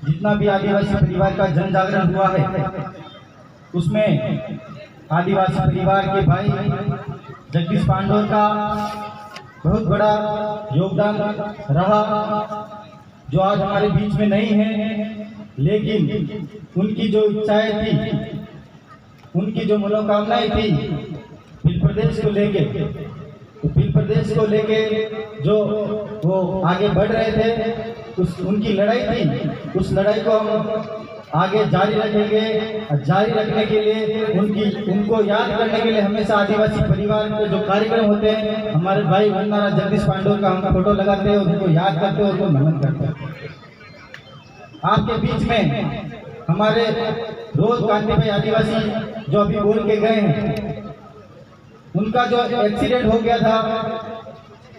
जितना भी आदिवासी परिवार का जन जागरण हुआ है उसमें आदिवासी परिवार के भाई जगदीश पांडोर का बहुत बड़ा योगदान रहा, जो आज हमारे बीच में नहीं है, लेकिन उनकी जो इच्छाएं थी, उनकी जो मनोकामनाएं थी भील प्रदेश को लेके, तो भील प्रदेश को लेके जो वो आगे बढ़ रहे थे, उनकी लड़ाई थी, उस लड़ाई को हम आगे जारी रखेंगे। जारी रखने के लिए उनको याद करने के लिए हमेशा आदिवासी परिवार के जो कार्यक्रम होते हैं, हमारे भाई वंदना जगदीश पांडोर का हम फोटो लगाते हैं, उनको याद करते हैं, उनको नमन करते हैं। आपके बीच में हमारे रोज कांति भाई आदिवासी जो अभी बोल के गए हैं, उनका जो एक्सीडेंट हो गया था,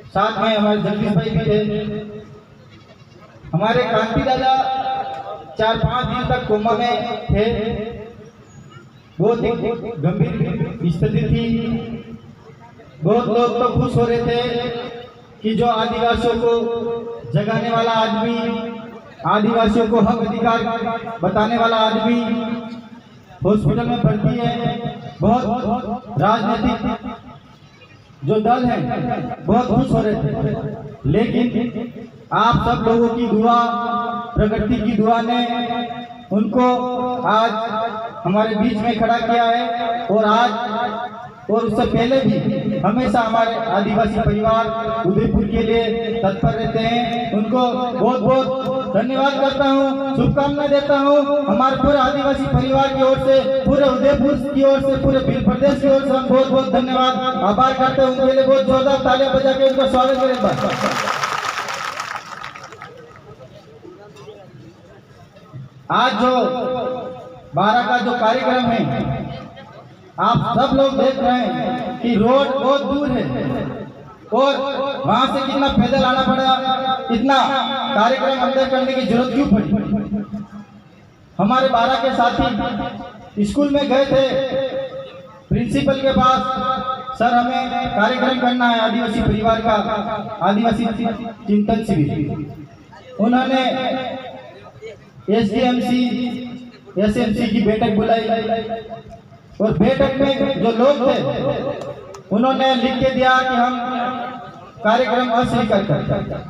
साथ में हमारे जगदीश भाई भी थे। हमारे कांति दादा 4-5 दिन तक कोमा में थे, बहुत ही गंभीर स्थिति थी। बहुत लोग तो खुश हो रहे थे कि जो आदिवासियों को जगाने वाला आदमी, आदिवासियों को हक अधिकार बताने वाला आदमी हॉस्पिटल में भर्ती है। बहुत राजनीतिक जो दल है बहुत खुश हो रहे थे, लेकिन आप सब लोगों की दुआ, प्रकृति की दुआ ने उनको आज हमारे बीच में खड़ा किया है। और आज और उससे पहले भी हमेशा हमारे आदिवासी परिवार उदयपुर के लिए तत्पर रहते हैं। उनको बहुत बहुत धन्यवाद करता हूँ, शुभकामनाएं देता हूँ। हमारे पूरे आदिवासी परिवार की ओर से, पूरे उदयपुर की ओर से, पूरे भील प्रदेश की ओर से हम बहुत बहुत धन्यवाद आभार करते हैं। उनके लिए बहुत जोरदार तालियां बजा के उनका स्वागत करें। आज जो 12 का जो कार्यक्रम है, आप सब लोग देख रहे हैं कि रोड बहुत दूर है और वहां से कितना पैदल आना पड़ा, इतना कार्यक्रम अंदर करने की जरूरत क्यों पड़ी। हमारे 12 के साथी स्कूल में गए थे, प्रिंसिपल के पास, सर हमें कार्यक्रम करना है आदिवासी परिवार का, आदिवासी चिंतन शिविर। उन्होंने SDMC SMC की बैठक बुलाई और बैठक में जो लोग थे उन्होंने लिख के दिया कि हम कार्यक्रम अस्वीकार करते हैं।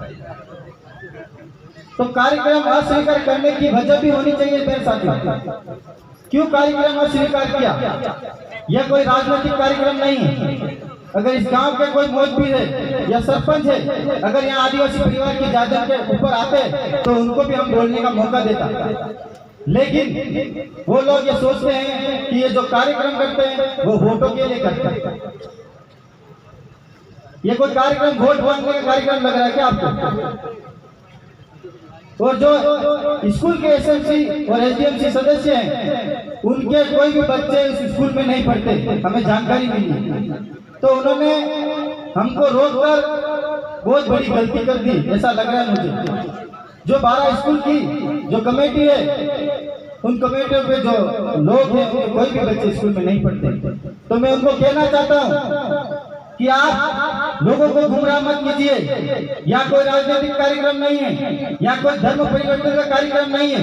तो कार्यक्रम अस्वीकार करने की वजह भी होनी चाहिए मेरे साथियों। क्यों कार्यक्रम अस्वीकार किया? यह कोई राजनीतिक कार्यक्रम नहीं है। अगर इस गांव के कोई मौजूद है या सरपंच है, अगर यहाँ आदिवासी परिवार की जायदाद के ऊपर आते तो उनको भी हम बोलने का मौका देता, लेकिन वो लोग ये सोचते हैं कि ये जो कार्यक्रम करते हैं वो वोटों के लिए करते हैं। ये कोई कार्यक्रम वोट मांगने का कार्यक्रम लग रहा है क्या आपको? और जो स्कूल के SMC और SDMC सदस्य हैं, उनके कोई भी बच्चे इस स्कूल में नहीं पढ़ते, हमें जानकारी मिली। तो उन्होंने हमको रोककर बहुत बड़ी गलती कर दी, ऐसा लग रहा है मुझे। जो 12 स्कूल की जो कमेटी है, उन कमेटियों पे जो लोग हैं, कोई भी बच्चे स्कूल में नहीं पढ़ते। तो मैं उनको कहना चाहता हूँ कि आप लोगों को गुमराह मत कीजिए। यहाँ कोई राजनीतिक कार्यक्रम नहीं है, यहाँ कोई धर्म परिवर्तन का कार्यक्रम नहीं है।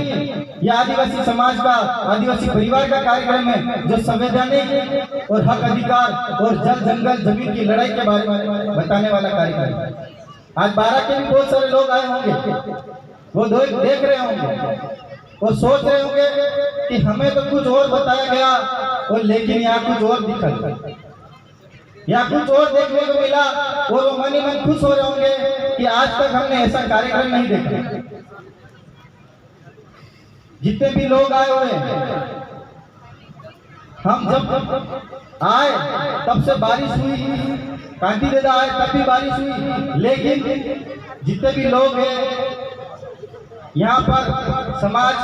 यह आदिवासी समाज का, आदिवासी परिवार का कार्यक्रम है, जो संवैधानिक और हक अधिकार और जल जंगल जमीन की लड़ाई के बारे में बताने वाला कार्यक्रम है। आज 12 के भी बहुत सारे लोग आए होंगे, वो देख रहे होंगे और सोच रहे होंगे कि हमें तो कुछ और बताया गया और लेकिन यहाँ कुछ और दिखा, या कुछ और देखने को मिला, और वो मन ही मन खुश हो रहे होंगे कि आज तक हमने ऐसा कार्यक्रम नहीं देखा। जितने भी लोग आए हुए हैं, हम जब आए तब से बारिश हुई, कांति दादा आए तब भी बारिश हुई, लेकिन जितने भी लोग हैं यहाँ पर समाज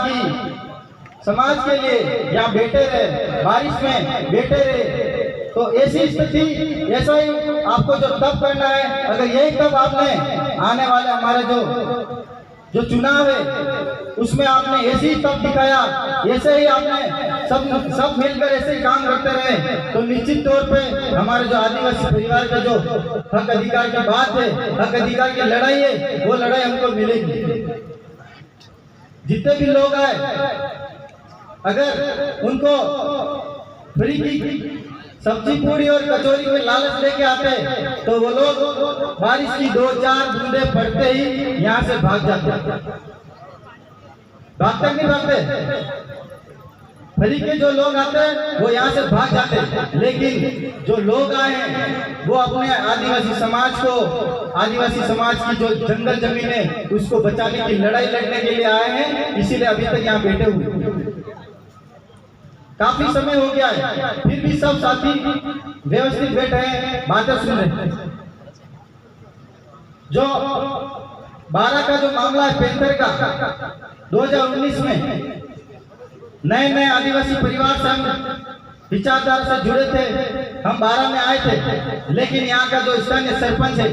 के लिए यहाँ बैठे रहे, बारिश में बैठे रहे। तो ऐसी स्थिति, ऐसा ही आपको जो तब करना है, अगर यही तब आपने आने वाले हमारे जो चुनाव है उसमें आपने ऐसे ही तब दिखाया, ऐसे ही आपने सब मिलकर ऐसे ही काम करते रहे तो निश्चित तौर पे हमारे जो आदिवासी परिवार का जो हक अधिकार की बात है, हक अधिकार की लड़ाई है, वो लड़ाई हमको मिलेगी। जितने भी लोग आए, अगर उनको फ्री की सब्जी पूरी और कचौरी में लालच लेके आते तो वो लोग बारिश की 2-4 बूंदे पड़ते ही यहाँ से भाग जाते। भागते नहीं भागते? फ्री के जो लोग आते हैं वो यहाँ से भाग जाते हैं, लेकिन जो लोग आए हैं वो अपने आदिवासी समाज को, आदिवासी समाज की जो जंगल जमीन है उसको बचाने की लड़ाई लड़ने के लिए आए हैं, इसीलिए अभी तक यहाँ बैठे हुए। काफी समय हो गया है, फिर भी सब साथी व्यवस्थित बैठे हैं, बातें सुन रहे हैं। जो 12 का जो मामला है पेंथर का, 2019 में नए आदिवासी परिवार संघ विचारधारा से जुड़े थे, हम 12 में आए थे, लेकिन यहाँ का जो स्थानीय सरपंच है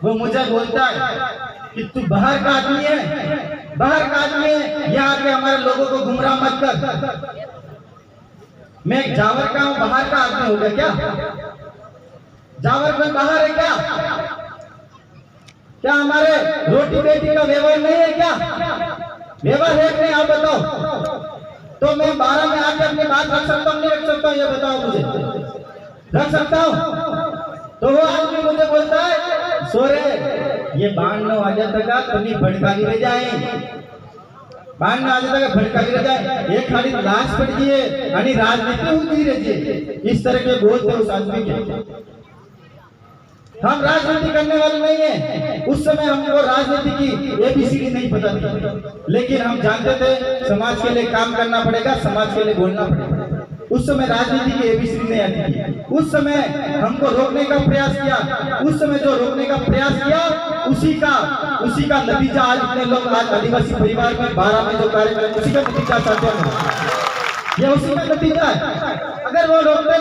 वो मुझे बोलता है कि तू बाहर का आदमी है, बाहर का आदमी है, यहाँ के हमारे लोगों को गुमराह मत कर। मैं जावर का हूँ, बाहर का आदमी हो गया क्या? जावर में बाहर है क्या? क्या हमारे रोटी बेटी का व्यवहार नहीं है क्या? व्यवहार है नहीं? आप बताओ। तो मैं 12 में आकर अपनी बात रख सकता हूँ, नहीं रख सकता हूँ? ये बताओ मुझे। रख सकता हूँ? तो वो आदमी मुझे बोलता है, सोरे ये बाढ़ न आ जाता का तुम्हें भड़का गिर जाए, बाढ़ न आ जाता का भड़का गिर जाए, ये खाली लाश पड़ गई है आणि राजनीति होती रहती है। इस तरह के बोलते उस आदमी के। हम राजनीति करने वाले नहीं है। उस समय हमको राजनीति की एबीसीडी नहीं पता थी, लेकिन हम जानते थे समाज के लिए काम करना पड़ेगा, समाज के लिए बोलना पड़ेगा। उस समय राजनीति की एबीसीडी नहीं आती थी। उस समय हमको रोकने का प्रयास किया, उस समय जो रोकने का प्रयास किया उसी का नतीजा आज इतने लोग आज आदिवासी परिवार में 12 में जो कार्यक्रम, उसी का नतीजा चाहते हैं। ये उसी का नतीजा है। अगर वो रोकते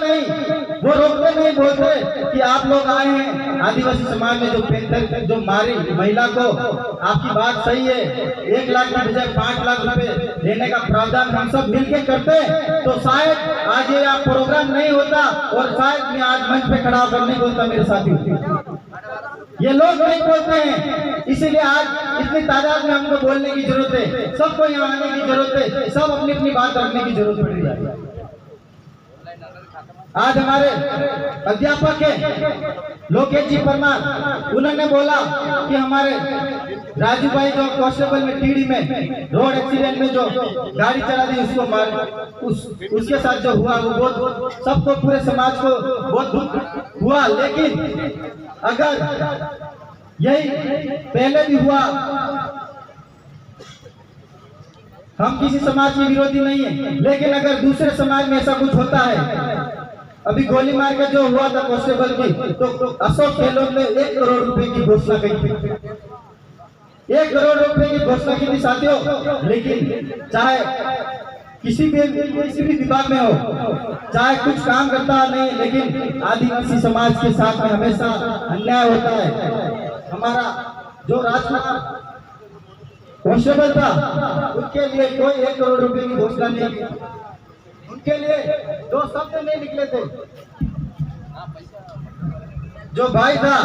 नहीं बोलते कि आप लोग आए हैं आदिवासी समाज में जो पेंथर जो मारी महिला को, आपकी बात सही है, 1 लाख की बजाय 5 लाख रुपए देने का प्रावधान हम सब मिलकर करते तो शायद आज ये प्रोग्राम नहीं होता और शायद मैं आज मंच पे खड़ा होकर नहीं बोलता मेरे साथी। ये लोग नहीं बोलते हैं, इसीलिए आज इतनी तादाद में हमको बोलने की जरूरत है, सबको यहाँ आने की जरूरत है, सब अपनी अपनी बात रखने की जरूरत पड़ रही है। आज हमारे अध्यापक है लोकेश जी परमार, उन्होंने बोला कि हमारे राजू भाई जो कांस्टेबल में टीडी में रोड एक्सीडेंट में जो गाड़ी चला दी उसको मार, उसके साथ जो हुआ वो बहुत सबको, पूरे समाज को बहुत दुख हुआ। लेकिन अगर यही पहले भी हुआ, हम किसी समाज के विरोधी नहीं है, लेकिन अगर दूसरे समाज में ऐसा कुछ होता है, अभी गोली मार के जो हुआ था कांस्टेबल की, तो अशोक गहलोत ने 1 करोड़ रुपए की घोषणा की थी, 1 करोड़ रुपए की घोषणा की थी साथियों। लेकिन चाहे किसी भी विभाग में हो, चाहे कुछ काम करता नहीं, लेकिन आदिवासी समाज के साथ में हमेशा अन्याय होता है। हमारा जो राजकुमार कांस्टेबल था, उनके लिए कोई 1 करोड़ रुपए की घोषणा नहीं की, उनके लिए 2 शब्द नहीं निकले थे। जो भाई था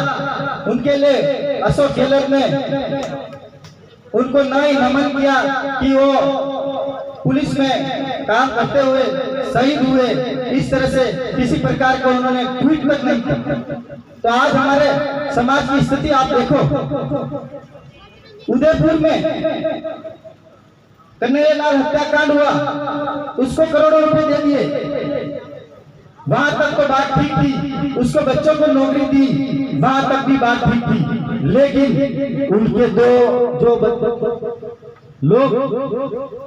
उनके लिए अशोक गहलोत ने उनको न ही नमन किया कि वो पुलिस में काम करते हुए शहीद हुए, इस तरह से किसी प्रकार का उन्होंने ट्वीट तक नहीं किया। तो आज हमारे समाज की स्थिति आप देखो, उदयपुर में कन्हैयालाल हत्याकांड हुआ, उसको करोड़ों रुपए दे दिए, वहां तक तो बात ठीक थी, उसको बच्चों को नौकरी दी, वहां तक भी बात ठीक थी। लेकिन उनके 2 लोग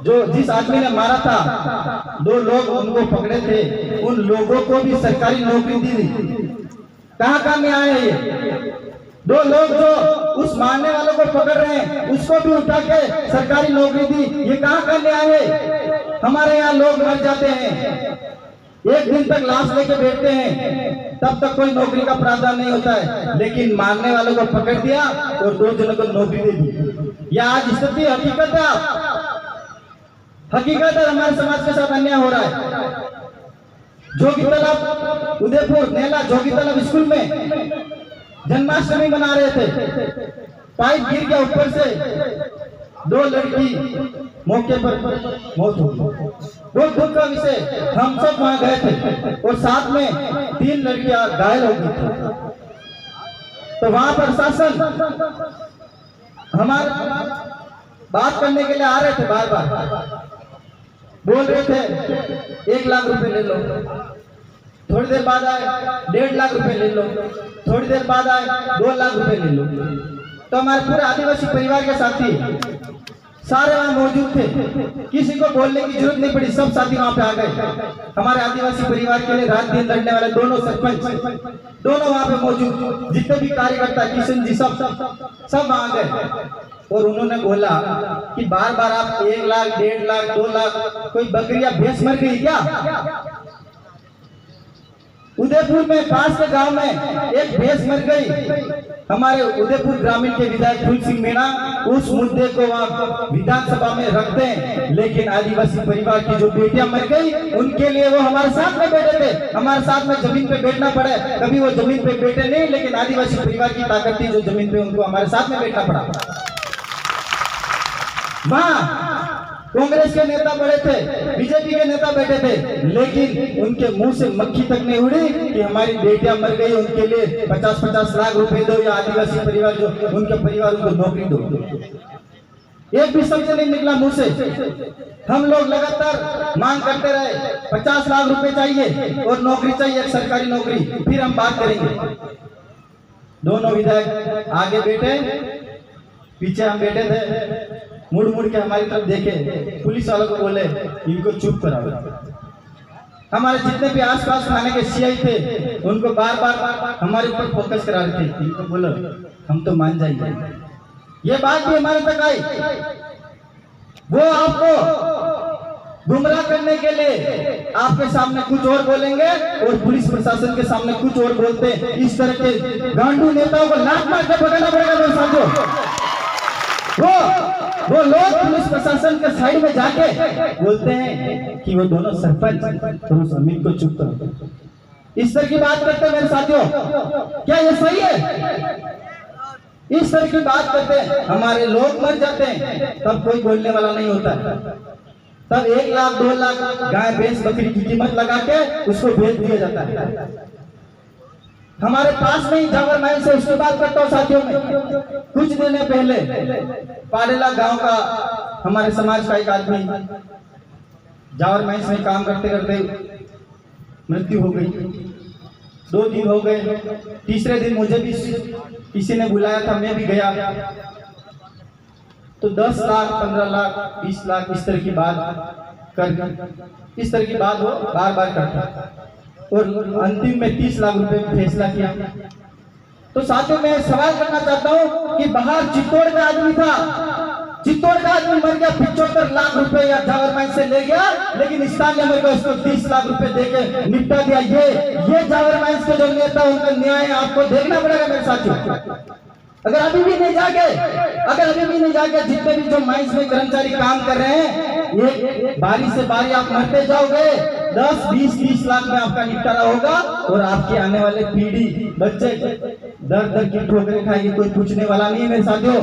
जो जिस आदमी ने मारा था, 2 लोग उनको पकड़े थे, उन लोगों को भी सरकारी नौकरी दी। कहाँ का न्याय है ये? 2 लोग जो उस मारने वालों को पकड़ रहे हैं उसको भी उठा के सरकारी नौकरी दी, ये कहाँ का न्याय है? हमारे यहाँ लोग मर जाते हैं, 1 दिन तक लाश लेके बैठते हैं, तब तक कोई नौकरी का प्रावधान नहीं होता है, लेकिन मारने वालों को पकड़ दिया और 2 जनों को नौकरी दे दी। यह आज स्थिति हकीकत है। हकीकत है हमारे समाज के साथ अन्याय हो रहा है। जोगी तालाब उदयपुर नेला जोगी तालाब स्कूल में जन्माष्टमी मना रहे थे, पाइप गिर गया ऊपर से, 2 लड़की मौके पर मौत हो गई। बहुत दुख का विषय, हम सब वहां गए थे और साथ में 3 लड़कियां घायल हो गई थी। तो वहां प्रशासन हमारे बात करने के लिए आ रहे थे, बार बार बोल रहे थे 1 लाख रुपए ले लो, थोड़ी देर बाद आए 1.5 लाख रुपए ले लो, थोड़ी देर बाद आए 2 लाख रुपए ले लो। तो हमारे पूरे आदिवासी परिवार के साथी सारे वहां मौजूद थे, किसी को बोलने की जरूरत नहीं पड़ी, सब साथी वहां पे आ गए। हमारे आदिवासी परिवार के लिए रात दिन लड़ने वाले दोनों सरपंच दोनों वहां पे मौजूद, जितने भी कार्यकर्ता किशन जी सब वहां गए। और उन्होंने बोला कि बार बार आप 1 लाख 1.5 लाख 2 लाख, कोई बकरियां भैंस मर गई क्या? उदयपुर में पास के गांव में एक भैंस मर गई। हमारे उदयपुर ग्रामीण के विधायक फूल सिंह मीणा उस मुद्दे को वहाँ विधानसभा में रखते हैं, लेकिन आदिवासी परिवार की जो बेटियां मर गई उनके लिए वो हमारे साथ में बैठे थे, हमारे साथ में जमीन पे बैठना पड़े। कभी वो जमीन पे बैठे नहीं, लेकिन आदिवासी परिवार की ताकत थी जो जमीन पे उनको हमारे साथ में बैठना पड़ा। वहाँ कांग्रेस के नेता बैठे थे, बीजेपी के नेता बैठे थे, लेकिन उनके मुंह से मक्खी तक नहीं उड़ी कि हमारी बेटियां मर गई, उनके लिए 50-50 लाख रुपए दो, या आदिवासी परिवार जो उनके परिवार उनको नौकरी दो। एक भी शब्द नहीं निकला मुंह से। हम लोग लगातार मांग करते रहे, 50 लाख रुपए चाहिए और नौकरी चाहिए, एक सरकारी नौकरी, फिर हम बात करेंगे। दोनों विधायक आगे बैठे, पीछे हम बैठे थे, मुड़ मुड़ के हमारी तरफ देखे, पुलिस वालों को बोले इनको चुप कराओ। हमारे जितने भी आसपास थाने के सीआई थे उनको बार बार हमारे ऊपर फोकस करा रहे थे, इनको बोलो हम तो मान जाएंगे। ये बात भी हमारे तक आई। वो आपको गुमराह करने के लिए आपके सामने कुछ और बोलेंगे और पुलिस प्रशासन के सामने कुछ और बोलते। इस तरह के गांडू नेताओं को लात मार के भगाना पड़ेगा मेरे साथियों। वो लोग पुलिस प्रशासन के साइड में जाके बोलते हैं कि वो दोनों सरपंच तो उस अमीर को चुप करो, इस तरह की बात करते हैं मेरे साथियों। क्या ये सही है? इस तरह की बात करते हैं, हमारे लोग मर जाते हैं तब कोई बोलने वाला नहीं होता, तब 1 लाख 2 लाख गाय भैंस बकरी की कीमत लगा के उसको बेच दिया जाता है। हमारे पास में ही जावर महल से उसकी बात करता हूँ साथियों में, कुछ दिन पहले पाडेला गांव का हमारे समाज का एक आदमी जावर महल में काम करते करते मृत्यु हो गई। 2 दिन हो गए, तीसरे दिन मुझे भी किसी ने बुलाया था, मैं भी गया। तो 10 लाख 15 लाख 20 लाख इस तरह की बात वो बार बार करता और अंतिम में 30 लाख रुपए फैसला किया। तो साथियों मैं सवाल करना चाहता हूं कि बाहर चित्तौड़ का आदमी था, चित्तौड़ का आदमी मर गया, 75 लाख रुपए या जावर माइन से ले गया, लेकिन स्थानीय मर गया, उसको 30 लाख रुपए देके निपटा दिया। ये जावर माइन के जो नेता उनका न्याय आपको देखना पड़ेगा मेरे साथियों। अगर अभी भी नहीं जाके जितने भी जो माइंस में कर्मचारी काम कर रहे हैं, ये बारी से बारी आप मरते जाओगे, 10, 20, 30 लाख में आपका निपटारा होगा और आपकी आने वाले पीढ़ी बच्चे दर दर की ठोकरें खाएंगे, कोई पूछने वाला नहीं है मेरे साथियों।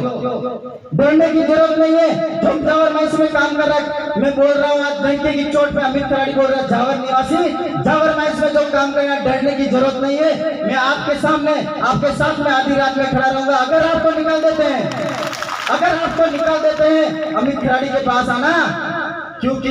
डरने की जरूरत नहीं है। जो जावर माइंस में काम कर रहा है, मैं बोल रहा हूँ आज डंके की चोट पे अमित खराड़ी बोल रहा है, जावर निवासी जावर माइंस में जो काम कर रहा है, डरने की जरूरत नहीं है। मैं आपके सामने आपके साथ में आधी रात में खड़ा रहूंगा। अगर आपको निकाल देते हैं अमित खराड़ी के पास आना, क्योंकि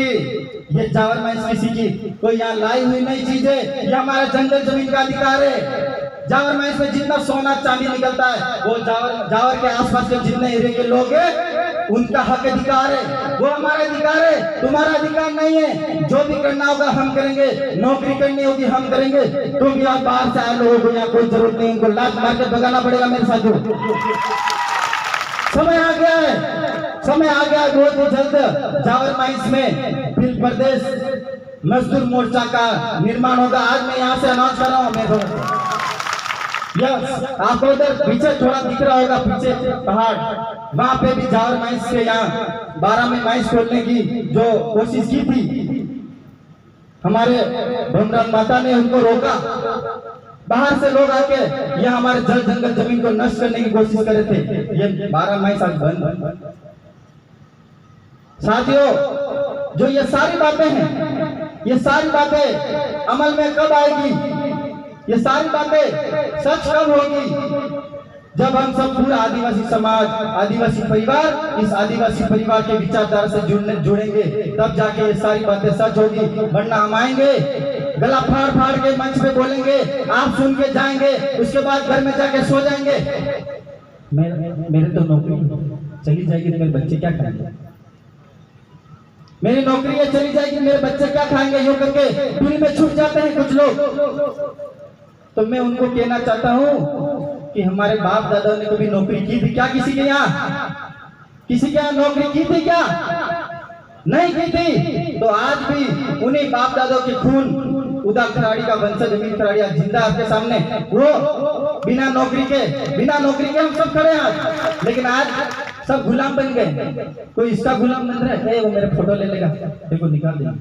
ये जावर माइंस किसी की कोई यहाँ लाई हुई नहीं चीज है, ये हमारा जंगल जमीन का अधिकार है। जावर माइंस में जितना सोना चांदी निकलता है वो जावर के आसपास के जितने एरिया के लोग हैं उनका हक अधिकार है, वो हमारा अधिकार है, तुम्हारा अधिकार नहीं है। जो भी करना होगा हम करेंगे, नौकरी करनी होगी हम करेंगे। तुम यहाँ बाहर से आए लोगों को यहाँ कोई जरूरत नहीं, उनको लात मार के भगाना पड़ेगा मेरे साथियों। समय आ गया है बहुत ही जल्द जावर माइंस में बिल प्रदेश मजदूर मोर्चा का निर्माण होगा। आज मैं यहाँ से अनाउंस कर रहा हूँ। यस, आपको उधर पीछे थोड़ा दिख रहा होगा, पीछे पहाड़ वहां पे भी झार माइंस के यहाँ 12 में माइंस खोलने की जो कोशिश की थी, हमारे भीमराव माता ने उनको रोका। बाहर से लोग आके यहाँ हमारे जल जंगल जमीन को नष्ट करने की कोशिश कर रहे थे। ये 12 माइंस आज बंद। साथियों, जो ये सारी बातें हैं, ये सारी बातें अमल में कब आएगी? ये सारी बातें सच कब होगी? जब हम सब पूरा आदिवासी समाज, आदिवासी परिवार इस आदिवासी परिवार के विचारधारा से जुड़ेंगे, तब जाके ये सारी बातें सच होगी। वरना हम आएंगे, गला फाड़ फाड़ के मंच पे बोलेंगे, आप सुन के जाएंगे, उसके बाद घर में जाके सो जाएंगे। मेरे तो नौकरी चली जाएगी तो मेरे बच्चे क्या खाएंगे? मेरी नौकरी ये चली जाएगी, मेरे बच्चे क्या खाएंगे? यूं करके दिल में छूट जाते हैं कुछ लोग। तो मैं उनको कहना चाहता हूँ कि हमारे बाप दादा ने कभी नौकरी की थी क्या? किसी के यहाँ नौकरी की थी क्या? नहीं की थी। तो आज भी उन्हीं बाप दादा के खून, उदा खराड़ी का वंशज अमीर खराड़ी आज जिंदा आपके सामने। वो बिना नौकरी के हम सब खड़े हैं आज, लेकिन आज सब गुलाम बन गए। कोई इसका गुलाम बन रहा है, वो मेरे फोटो ले लेगा, देखो निकाल देगा।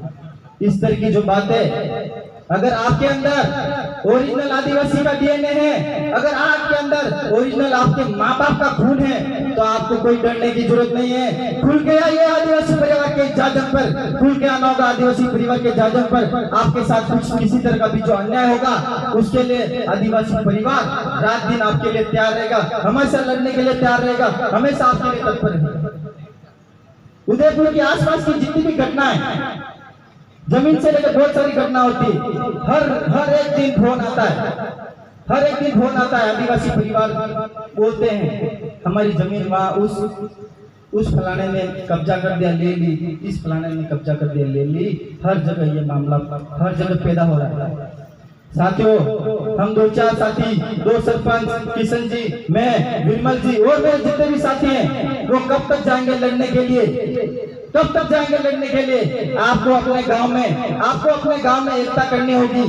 इस तरह की जो बातें, अगर आपके अंदर ओरिजिनल आदिवासी का डीएनए है, अगर आपके अंदर ओरिजिनल आपके माँ बाप का खून है, तो आपको कोई डरने की जरूरत नहीं है। खुल के आइए आदिवासी परिवार के जाजम पर, खुल के आना होगा आदिवासी परिवार के जाजम पर। आपके साथ कुछ किसी तरह का भी जो अन्याय होगा, उसके लिए आदिवासी परिवार रात दिन आपके लिए तैयार रहेगा, हमेशा लड़ने के लिए तैयार रहेगा, हमेशा आपके लिए तत्पर रहेगा। उदयपुर के आसपास की जितनी भी घटनाएं, जमीन से लेकर बहुत सारी घटना होती है, हर एक दिन फोन आता है, हर एक दिन फोन आता है। आदिवासी परिवार बोलते हैं हमारी जमीन वहाँ उस फलाने ने कब्जा कर दिया, ले ली, इस फलाने ने कब्जा कर दिया, ले ली। हर जगह ये मामला हर जगह पैदा हो रहा है। साथियों, हम 2-4 साथी, 2 सरपंच, किशन जी, मैं, विमल जी और मेरे जितने भी साथी हैं, वो कब तक जाएंगे लड़ने के लिए? कब तक जाएंगे लड़ने के लिए? आपको अपने गांव में एकता करनी होगी।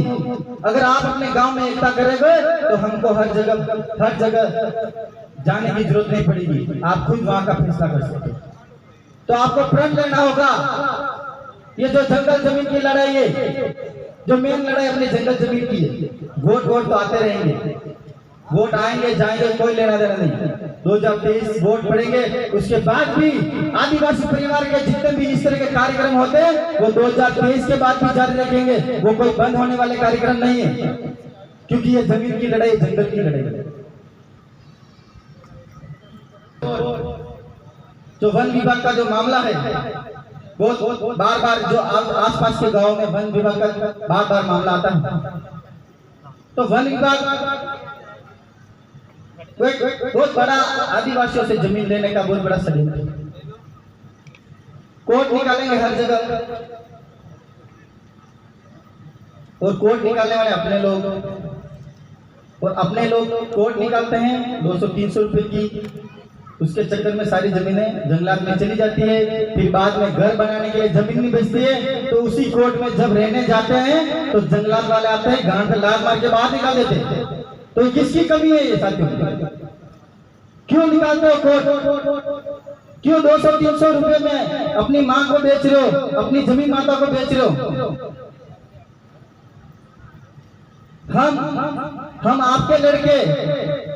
अगर आप अपने गांव में एकता करेंगे तो हमको हर जगह जाने की जरूरत नहीं पड़ेगी, आप खुद वहां का फैसला कर सकते। तो आपको प्रण लेना होगा। ये जो जंगल जमीन की लड़ाई है, जो मेन लड़ाई अपनी जंगल जमीन की है, वोट तो आते रहेंगे, वोट आएंगे जाएंगे, कोई लेना देना नहीं। 2023 वोट पड़ेंगे, उसके बाद भी आदिवासी परिवार के जितने भी इस तरह के कार्यक्रम होते हैं वो 2023 के बाद भी जारी रखेंगे। वो कोई बंद होने वाले कार्यक्रम नहीं है, क्योंकि ये जमीन की लड़ाई, जंगल की लड़ाई है। जो वन विभाग का जो मामला है, बहुत बार जो आसपास के गांव में वन विभाग का बार मामला आता है। तो वन विभाग बहुत बड़ा आदिवासियों से जमीन लेने का बहुत बड़ा षड्यंत्र है। कोर्ट निकालेंगे हर जगह, और कोर्ट निकालने वाले अपने लोग, और अपने लोग कोर्ट निकालते हैं 200-300 रुपए की। उसके चक्कर में सारी जमीनें जंगलात में चली जाती है। फिर बाद में घर बनाने के लिए जमीन नहीं बचती है, तो उसी कोर्ट में जब रहने जाते हैं तो जंगलात वाले आते हैं, गांठ पे लात मार के बाहर निकाल देते हैं। तो किसकी कमी है ये साथियों? क्यों निकालते हो कोर्ट? क्यों 200-300 रुपए में अपनी मां को बेच रहे हो, अपनी जमीन माता को बेच रहे हो? हम आपके लड़के,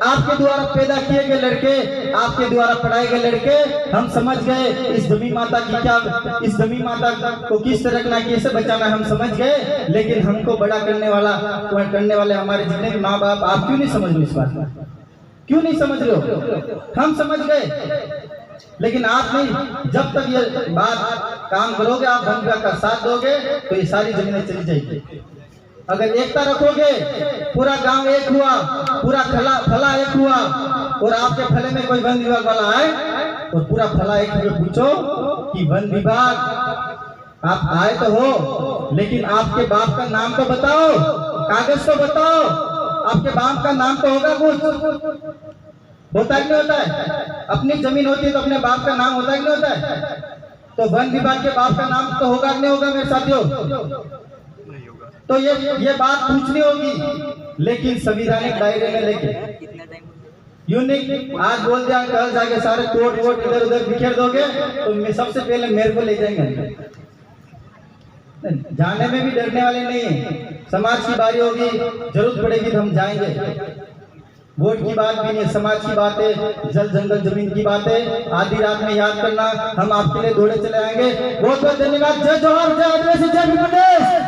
आपके द्वारा पैदा किए गए लड़के, आपके द्वारा पढ़ाए गए लड़के, हम समझ गए इस जमीन माता की क्या, इस जमीन माता को किस तरह रखना, कैसे बचाना, हम समझ गए। लेकिन हमको बड़ा करने वाले हमारे जितने भी माँ बाप, आप क्यों नहीं समझ रहे इस बात को? क्यों नहीं समझ रहे हो? हम समझ गए, लेकिन आप नहीं। जब तक ये बात काम करोगे, आप वन विभाग का साथ दोगे, तो ये सारी जमीनें चली जाएगी। अगर एकता रखोगे, पूरा गांव एक हुआ, पूरा फला एक हुआ, और आपके फले में कोई वन विभाग वाला आए और पूरा फला एक हुए, पूछो कि वन विभाग आप आए तो हो, लेकिन आपके बाप का नाम तो बताओ, कागज तो बताओ, आपके बाप का नाम तो होगा, कुछ होता है कि नहीं होता है? अपनी जमीन होती है तो अपने बाप का नाम होता है कि नहीं होता है? तो वन विभाग के बाप का नाम तो होगा कि नहीं होगा मेरे साथियों? तो ये बात पूछनी होगी, लेकिन संविधानिक दायरे में लेके यूनिक आज बोल दिया, कल जाके सारे कोट वोट इधर उधर बिखेर दोगे तो मैं सबसे पहले मेरे को ले जाएंगे। जाने में भी डरने वाले नहीं है। समाज की बारी होगी, जरूरत पड़ेगी तो हम जाएंगे। वोट की बात भी नहीं, समाज की बात है, जल जंगल जमीन की बात है। आधी रात में याद करना, हम आपके लिए दौड़े चले आएंगे। बहुत बहुत धन्यवाद। जय जोहार, जय आदिवासी, जय भीम प्रदेश।